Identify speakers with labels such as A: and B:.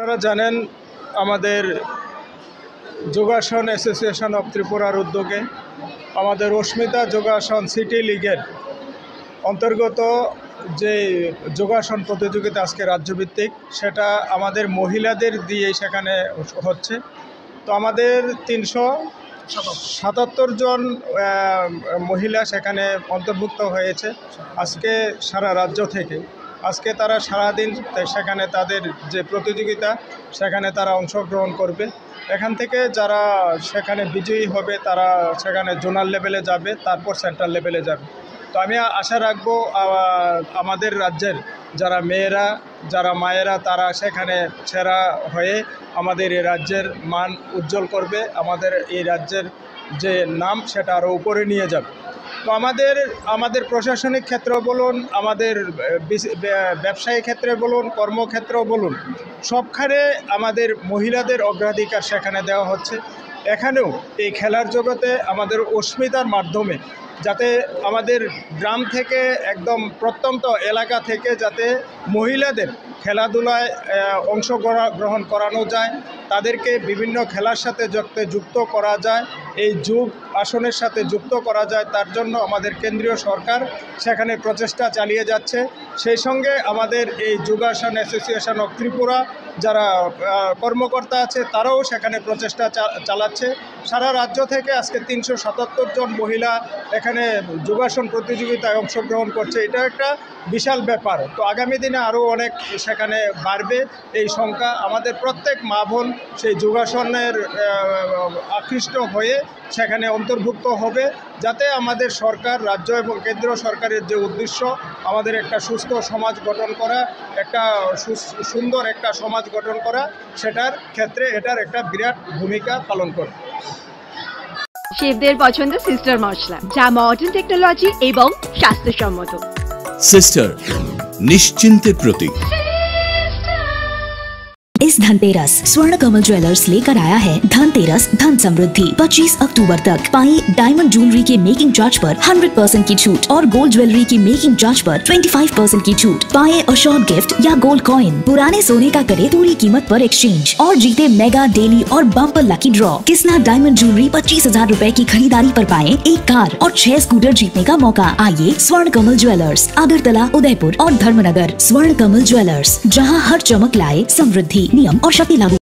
A: আপনারা জানেন আমাদের যোগাসন অ্যাসোসিয়েশন অফ ত্রিপুরার উদ্যোগে আমাদের অস্মিতা যোগাসন সিটি লিগের অন্তর্গত যে যোগাসন প্রতিযোগিতা আজকে রাজ্যভিত্তিক, সেটা আমাদের মহিলাদের দিয়ে সেখানে হচ্ছে। তো আমাদের 377 জন মহিলা সেখানে অন্তর্ভুক্ত হয়েছে আজকে সারা রাজ্য থেকে। আজকে তারা সারাদিন সেখানে তাদের যে প্রতিযোগিতা সেখানে তারা অংশগ্রহণ করবে। এখান থেকে যারা সেখানে বিজয়ী হবে তারা সেখানে জোনাল লেভেলে যাবে, তারপর সেন্ট্রাল লেভেলে যাবে। তো আমি আশা রাখবো আমাদের রাজ্যের যারা মেয়েরা, যারা মায়েরা, তারা সেখানে সেরা হয়ে আমাদের এই রাজ্যের মান উজ্জ্বল করবে, আমাদের এই রাজ্যের যে নাম সেটা আরও উপরে নিয়ে যাবে। তো আমাদের প্রশাসনিক ক্ষেত্র বলুন, আমাদের ব্যবসায়ী ক্ষেত্রে বলুন, কর্মক্ষেত্র বলুন, সবখানে আমাদের মহিলাদের অগ্রাধিকার সেখানে দেওয়া হচ্ছে। এখানেও এই খেলার জগতে আমাদের অস্মিতার মাধ্যমে যাতে আমাদের গ্রাম থেকে একদম প্রত্যন্ত এলাকা থেকে যাতে মহিলাদের খেলাধুলায় অংশগ্রহণ করানো যায়, তাদেরকে বিভিন্ন খেলার সাথে যুক্ত করা যায়, এই যোগ আসনের সাথে যুক্ত করা যায়, তার জন্য আমাদের কেন্দ্রীয় সরকার সেখানে প্রচেষ্টা চালিয়ে যাচ্ছে। সেই সঙ্গে আমাদের এই যোগাসন অ্যাসোসিয়েশন অফ ত্রিপুরা যারা কর্মকর্তা আছে তারাও সেখানে প্রচেষ্টা চালাচ্ছে। সারা রাজ্য থেকে আজকে 377 জন মহিলা এখানে যোগাসন প্রতিযোগিতায় অংশগ্রহণ করছে। এটা একটা বিশাল ব্যাপার। তো আগামী দিনে আরও অনেক সেখানে বাড়বে এই সংখ্যা। আমাদের প্রত্যেক মা বোন সেই যোগাসনের আকৃষ্ট হয়ে সেখানে অন্তর্ভুক্ত হবে, যাতে আমাদের সরকার, রাজ্য এবং কেন্দ্র সরকারের যে উদ্দেশ্য আমাদের একটা সুস্থ সমাজ গঠন করা, একটা সুন্দর একটা সমাজ গঠন করা, সেটার ক্ষেত্রে এটার একটা বিরাট ভূমিকা পালন করবে।
B: শেফদের পছন্দ সিস্টার মশলা, যা মডার্ন টেকনোলজি এবং স্বাস্থ্যসম্মত।
C: সিস্টার, নিশ্চিন্তের প্রতীক।
D: इस धनतेरस स्वर्ण कमल ज्वेलर्स लेकर आया है धनतेरस धन समृद्धि। 25 अक्टूबर तक पाई डायमंड ज्वेलरी के मेकिंग चार्ज पर 100% की छूट और गोल्ड ज्वेलरी की मेकिंग चार्ज पर 25% की छूट। पाए अशोर्ड गिफ्ट या गोल्ड कॉइन। पुराने सोने का करे पूरी कीमत पर एक्सचेंज और जीते मेगा डेली और bumper lucky draw. Kisna diamond jewellery 25,000 रूपए की खरीदारी पर पाए 1 कार और 6 स्कूटर जीतने का मौका। आइए स्वर्ण कमल ज्वेलर्स, अगरतला, उदयपुर और धर्मनगर। स्वर्ण कमल ज्वेलर्स, जहाँ हर चमक लाए समृद्धि। नियम और शर्तें लागू।